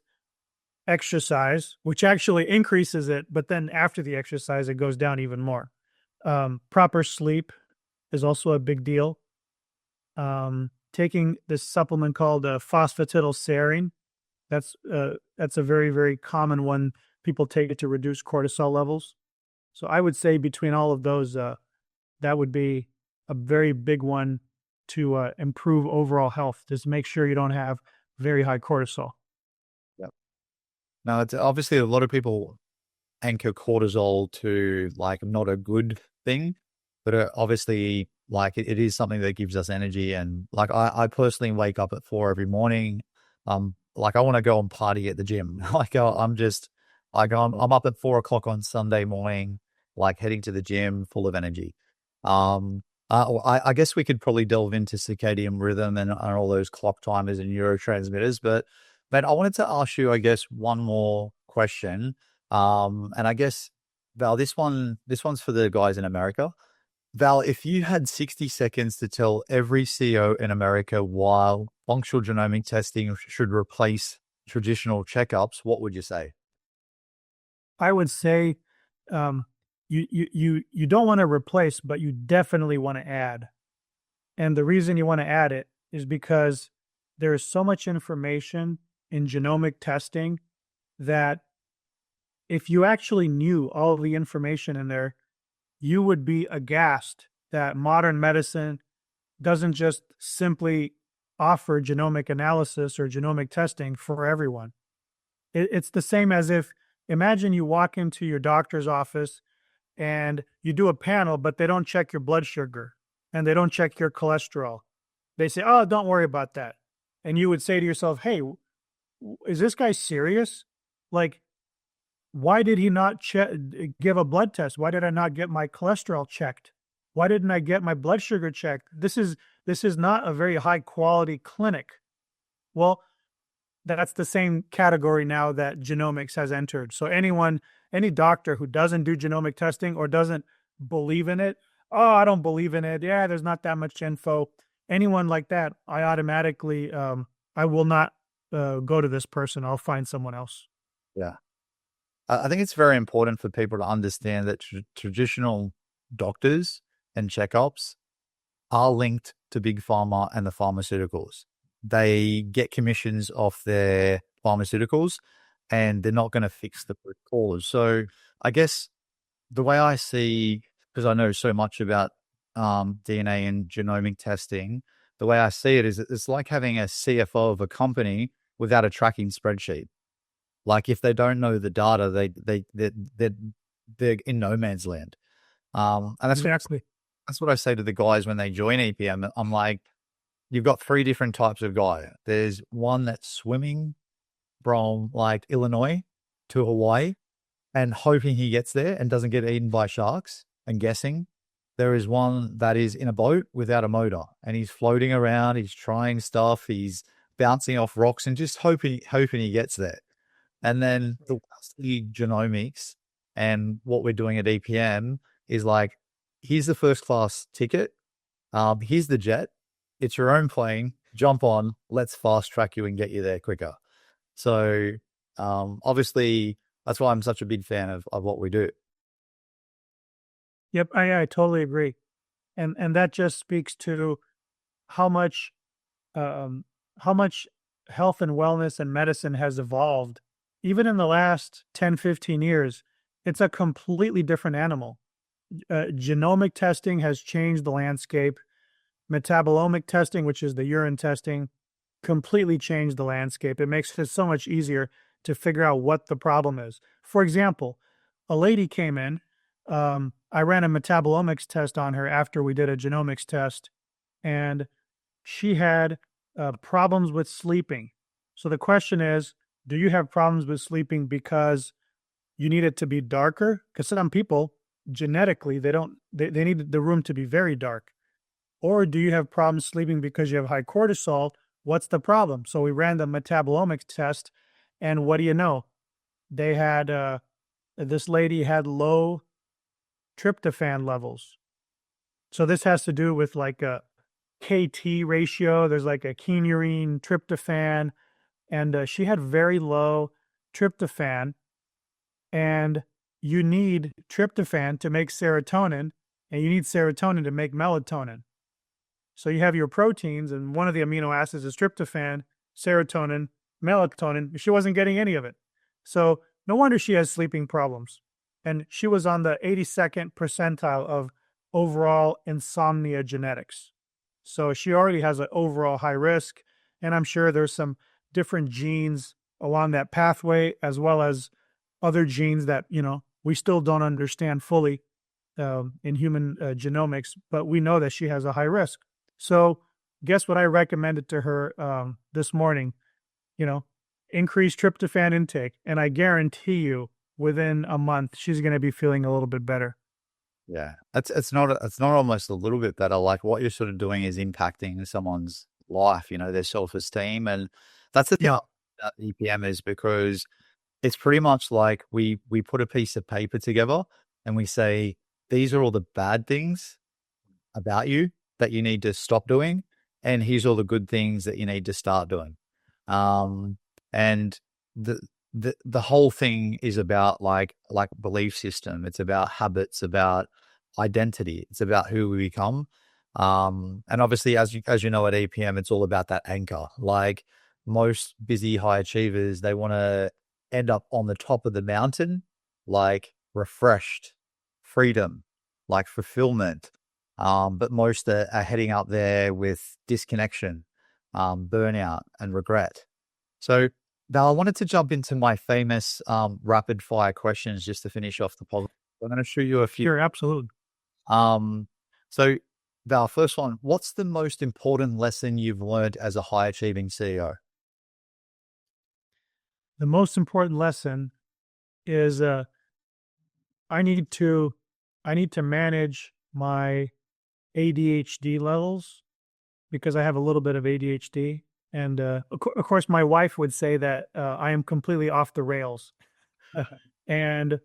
exercise, which actually increases it, but then after the exercise, it goes down even more. Proper sleep is also a big deal. Taking this supplement called phosphatidylserine, that's a very common one. People take it to reduce cortisol levels. So I would say between all of those, that would be a very big one to improve overall health. Just make sure you don't have very high cortisol. Yep. Now, it's obviously a lot of people anchor cortisol to like not a good thing, but obviously like it is something that gives us energy. And like I personally wake up at 4 every morning. Like I want to go and party at the gym. Like I'm up at 4 o'clock on Sunday morning, like heading to the gym full of energy. I guess we could probably delve into circadian rhythm and all those clock timers and neurotransmitters, but I wanted to ask you, I guess, one more question. And I guess Val, this one's for the guys in America. Val, if you had 60 seconds to tell every CEO in America why functional genomic testing should replace traditional checkups, what would you say? I would say um, you don't want to replace, but you definitely want to add. And the reason you want to add it is because there is so much information in genomic testing that if you actually knew all of the information in there, you would be aghast that modern medicine doesn't just simply offer genomic analysis or genomic testing for everyone. It's the same as if, imagine you walk into your doctor's office and you do a panel, but they don't check your blood sugar and they don't check your cholesterol. They say, oh, don't worry about that. And you would say to yourself, hey, is this guy serious? Like, why did he not give a blood test? Why did I not get my cholesterol checked? Why didn't I get my blood sugar checked? This is not a very high quality clinic. Well, that's the same category now that genomics has entered. So any doctor who doesn't do genomic testing or doesn't believe in it, oh, I don't believe in it. Yeah, there's not that much info. Anyone like that, I automatically, I will not go to this person. I'll find someone else. Yeah. I think it's very important for people to understand that traditional doctors and checkups are linked to big pharma and the pharmaceuticals. They get commissions off their pharmaceuticals and they're not going to fix the root cause. So I guess the way I see, because I know so much about DNA and genomic testing, the way I see it is it's like having a CFO of a company without a tracking spreadsheet. Like if they don't know the data, they're in no man's land. And Exactly. that's what I say to the guys when they join EPM. I'm like, you've got 3 different types of guy. There's one that's swimming from like Illinois to Hawaii and hoping he gets there and doesn't get eaten by sharks and guessing. There is one that is in a boat without a motor and he's floating around. He's trying stuff. He's bouncing off rocks and just hoping he gets there. And then the genomics and what we're doing at EPM is like, here's the first class ticket. Here's the jet. It's your own plane. Jump on. Let's fast track you and get you there quicker. So obviously, that's why I'm such a big fan of what we do. Yep, I totally agree. And that just speaks to how much um, how much health and wellness and medicine has evolved, even in the last 10, 15 years, it's a completely different animal. Genomic testing has changed the landscape. Metabolomic testing, which is the urine testing, completely changed the landscape. It makes it so much easier to figure out what the problem is. For example, a lady came in. I ran a metabolomics test on her after we did a genomics test, and she had problems with sleeping. So the question is, do you have problems with sleeping because you need it to be darker? Because some people genetically they need the room to be very dark. Or do you have problems sleeping because you have high cortisol? What's the problem? So we ran the metabolomics test, and what do you know? They had this lady had low tryptophan levels. So this has to do with like a KT ratio. There's like a kynurenine, tryptophan, and she had very low tryptophan. And you need tryptophan to make serotonin, and you need serotonin to make melatonin. So you have your proteins, and one of the amino acids is tryptophan, serotonin, melatonin. She wasn't getting any of it. So no wonder she has sleeping problems. And she was on the 82nd percentile of overall insomnia genetics. So she already has an overall high risk. And I'm sure there's some different genes along that pathway, as well as other genes that, we still don't understand fully in human genomics, but we know that she has a high risk. So guess what I recommended to her this morning? Increase tryptophan intake, and I guarantee you within a month she's going to be feeling a little bit better. Yeah, it's not almost a little bit better. Like what you're sort of doing is impacting someone's life, their self-esteem, and that's the thing Yeah. about EPM is because it's pretty much like we put a piece of paper together and we say these are all the bad things about you that you need to stop doing, and here's all the good things that you need to start doing. And the whole thing is about like belief system. It's about habits, about identity. It's about who we become. And obviously, as you know, at EPM, it's all about that anchor. Like most busy high achievers, they want to end up on the top of the mountain, like refreshed, freedom, like fulfillment. But most are heading up there with disconnection, burnout, and regret. So, Val, I wanted to jump into my famous rapid fire questions just to finish off the podcast. I'm going to shoot you a few. Sure, absolutely. Um, so, Val, first one, what's the most important lesson you've learned as a high achieving CEO? The most important lesson is I need to manage my ADHD levels because I have a little bit of ADHD. And of course, my wife would say that I am completely off the rails. And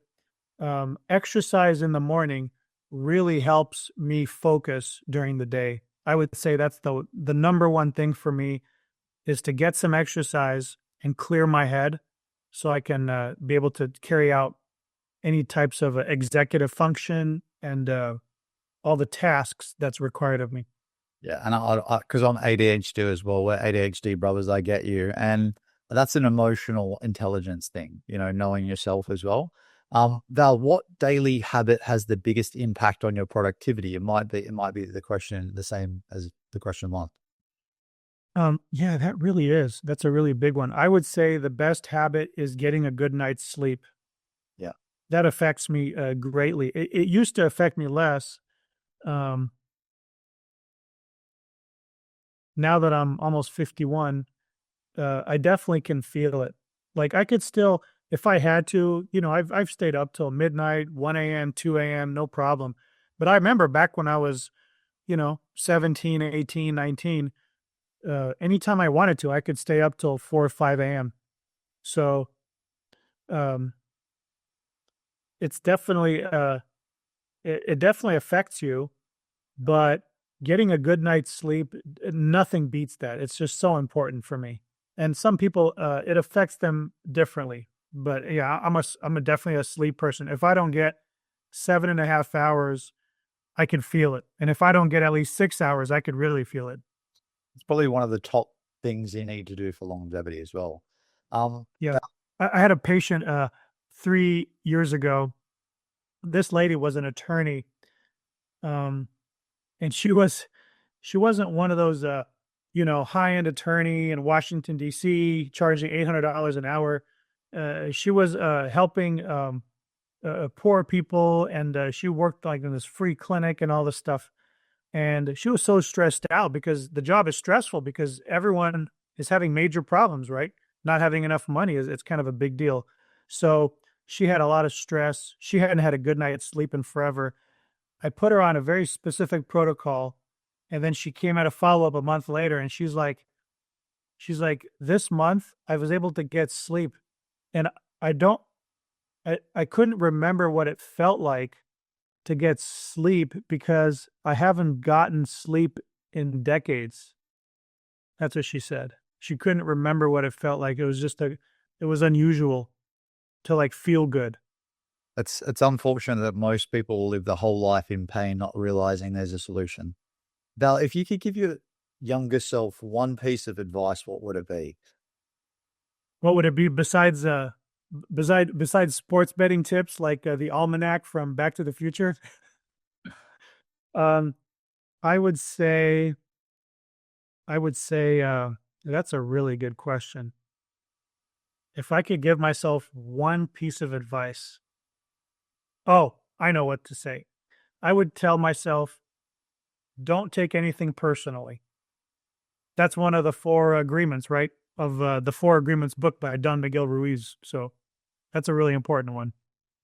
exercise in the morning really helps me focus during the day. I would say that's the number one thing for me is to get some exercise and clear my head so I can be able to carry out any types of executive function and all the tasks that's required of me. Yeah, and because I'm ADHD as well, we're ADHD brothers. I get you, and that's an emotional intelligence thing, knowing yourself as well. Val, what daily habit has the biggest impact on your productivity? It might be the question the same as the question one. Yeah, that really is. That's a really big one. I would say the best habit is getting a good night's sleep. Yeah, That affects me greatly. It used to affect me less. Um, Now that I'm almost 51, I definitely can feel it. Like I could still, if I had to, I've stayed up till midnight, 1 a.m., 2 a.m., no problem. But I remember back when I was, 17, 18, 19, anytime I wanted to, I could stay up till 4 or 5 a.m. So um, it's definitely, it definitely affects you, but getting a good night's sleep, nothing beats that. It's just so important for me. And some people, it affects them differently. But yeah, I'm definitely a sleep person. If I don't get 7.5 hours, I can feel it. And if I don't get at least 6 hours, I could really feel it. it's probably one of the top things you need to do for longevity as well. Um, Yeah. I had a patient 3 years ago. This lady was an attorney, um, and she wasn't one of those high-end attorney in Washington D.C. charging $800 an hour. She was helping poor people, and she worked like in this free clinic and all this stuff. And she was so stressed out because the job is stressful because everyone is having major problems, right? Not having enough money is it's kind of a big deal. So she had a lot of stress. She hadn't had a good night's sleep in forever. I put her on a very specific protocol, and then she came at a follow-up a month later, and she's like, this month I was able to get sleep, and I don't I couldn't remember what it felt like to get sleep because I haven't gotten sleep in decades. That's what she said. She couldn't remember what it felt like. It was unusual to like feel good. it's unfortunate that most people live the whole life in pain, not realizing there's a solution. Val, if you could give your younger self one piece of advice, what would it be? What would it be besides sports betting tips like the almanac from Back to the Future? Um, I would say, that's a really good question. If I could give myself one piece of advice, oh, I know what to say. I would tell myself, don't take anything personally. That's one of the four agreements, right? Of the Four Agreements book by Don Miguel Ruiz. So that's a really important one.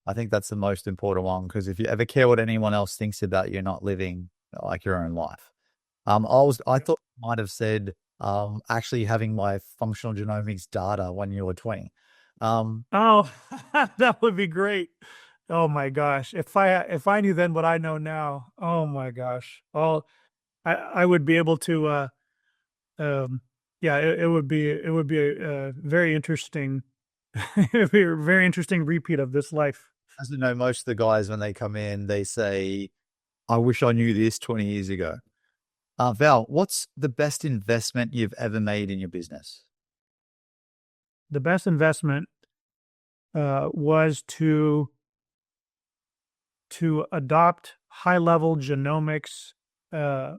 I think that's the most important one because if you ever care what anyone else thinks about you, you're not living like your own life. I thought you might have said actually having my functional genomics data when you were 20. Um, Oh, that would be great. Oh my gosh. If I knew then what I know now, oh my gosh. I would be able to um yeah, it would be a very interesting it would be a very interesting repeat of this life. as you know, most of the guys when they come in, they say, "I wish I knew this 20 years ago." Val, what's the best investment you've ever made in your business? The best investment was to adopt high-level genomics uh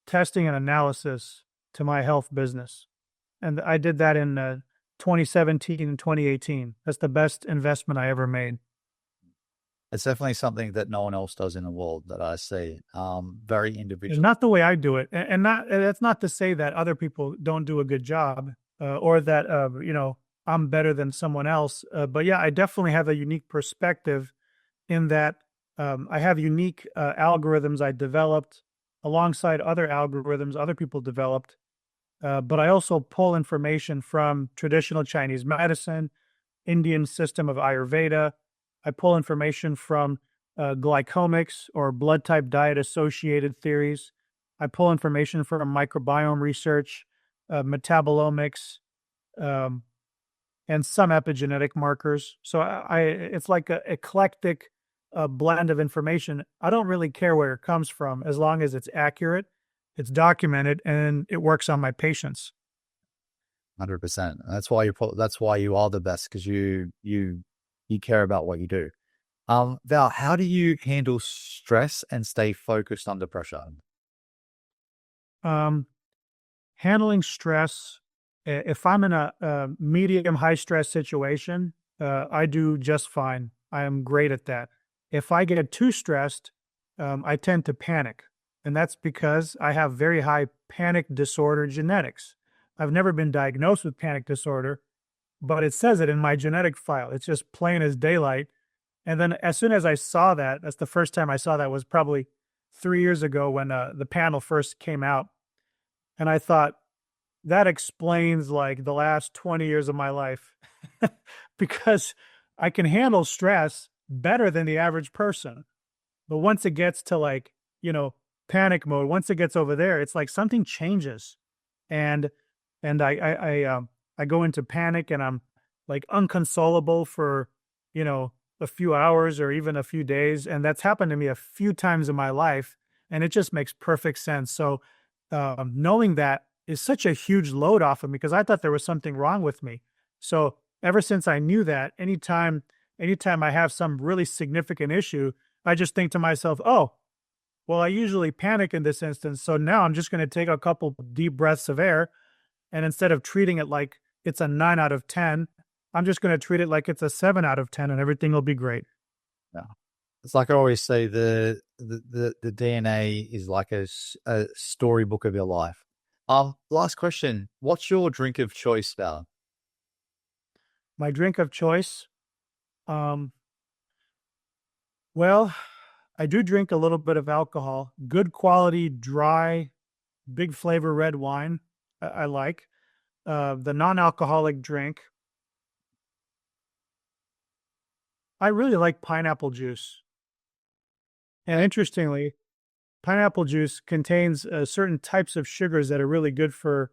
testing and analysis to my health business. And I did that in 2017 and 2018. That's the best investment I ever made. It's definitely something that no one else does in the world that I see. Very And individual. not the way I do it. And not that's not to say that other people don't do a good job or that I'm better than someone else. But yeah, I definitely have a unique perspective in that I have unique algorithms I developed alongside other algorithms other people developed. But I also pull information from traditional Chinese medicine, Indian system of Ayurveda. I pull information from glycomics or blood type diet associated theories. I pull information from microbiome research, metabolomics, um, and some epigenetic markers. So it's like a eclectic blend of information. I don't really care where it comes from as long as it's accurate, it's documented, and it works on my patients. 100%. That's why you are the best because you care about what you do. Val, how do you handle stress and stay focused under pressure? Um, Handling stress, if I'm in a medium high stress situation, I do just fine. I am great at that. If I get too stressed, I tend to panic. And that's because I have very high panic disorder genetics. I've never been diagnosed with panic disorder, but it says it in my genetic file. It's just plain as daylight. And then as soon as I saw that, that's the first time I saw that was probably 3 years ago when the panel first came out. And I thought, that explains like the last 20 years of my life because I can handle stress better than the average person. But once it gets to like, you know, panic mode, once it gets over there, it's like something changes. And I go into panic and I'm like unconsolable for, a few hours or even a few days. And that's happened to me a few times in my life. And it just makes perfect sense. So knowing that is such a huge load off of me because I thought there was something wrong with me. So ever since I knew that, anytime I have some really significant issue, I just think to myself, oh, well, I usually panic in this instance. So now I'm just going to take a couple deep breaths of air. And instead of treating it like it's a 9 out of 10, I'm just going to treat it like it's a 7 out of 10 and everything will be great. Yeah. It's like I always say, the DNA is like a storybook of your life. Last question. What's your drink of choice, Val? My drink of choice, um, well, I do drink a little bit of alcohol. Good quality, dry, big flavor red wine. I like the non-alcoholic drink. I really like pineapple juice. And interestingly, pineapple juice contains certain types of sugars that are really good for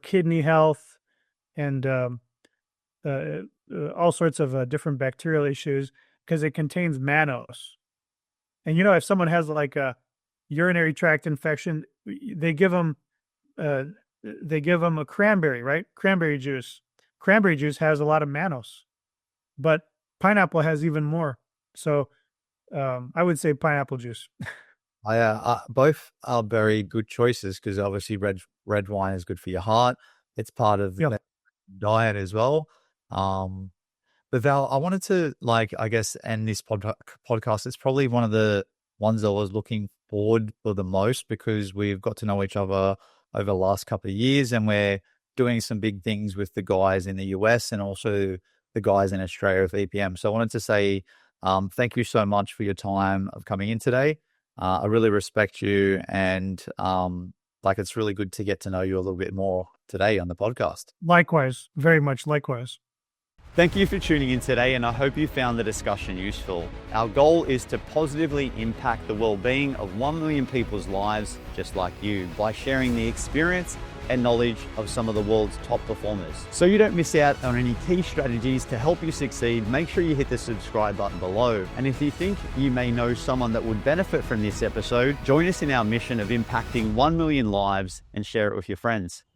kidney health and uh, all sorts of different bacterial issues because it contains mannose. And if someone has like a urinary tract infection, they give them uh, a cranberry, right? Cranberry juice. Cranberry juice has a lot of mannose, but pineapple has even more. So I would say pineapple juice. Both are very good choices because obviously red wine is good for your heart. It's part of Yeah. the diet as well. But Val, I wanted to I guess end this podcast. It's probably one of the ones I was looking forward for the most because we've got to know each other over the last couple of years, and we're doing some big things with the guys in the US and also the guys in Australia with EPM. So I wanted to say thank you so much for your time of coming in today. I really respect you, and it's really good to get to know you a little bit more today on the podcast. Likewise, very much likewise. Thank you for tuning in today, and I hope you found the discussion useful. Our goal is to positively impact the well-being of 1 million people's lives just like you by sharing the experience and knowledge of some of the world's top performers. So you don't miss out on any key strategies to help you succeed, make sure you hit the subscribe button below. And if you think you may know someone that would benefit from this episode, join us in our mission of impacting 1 million lives and share it with your friends.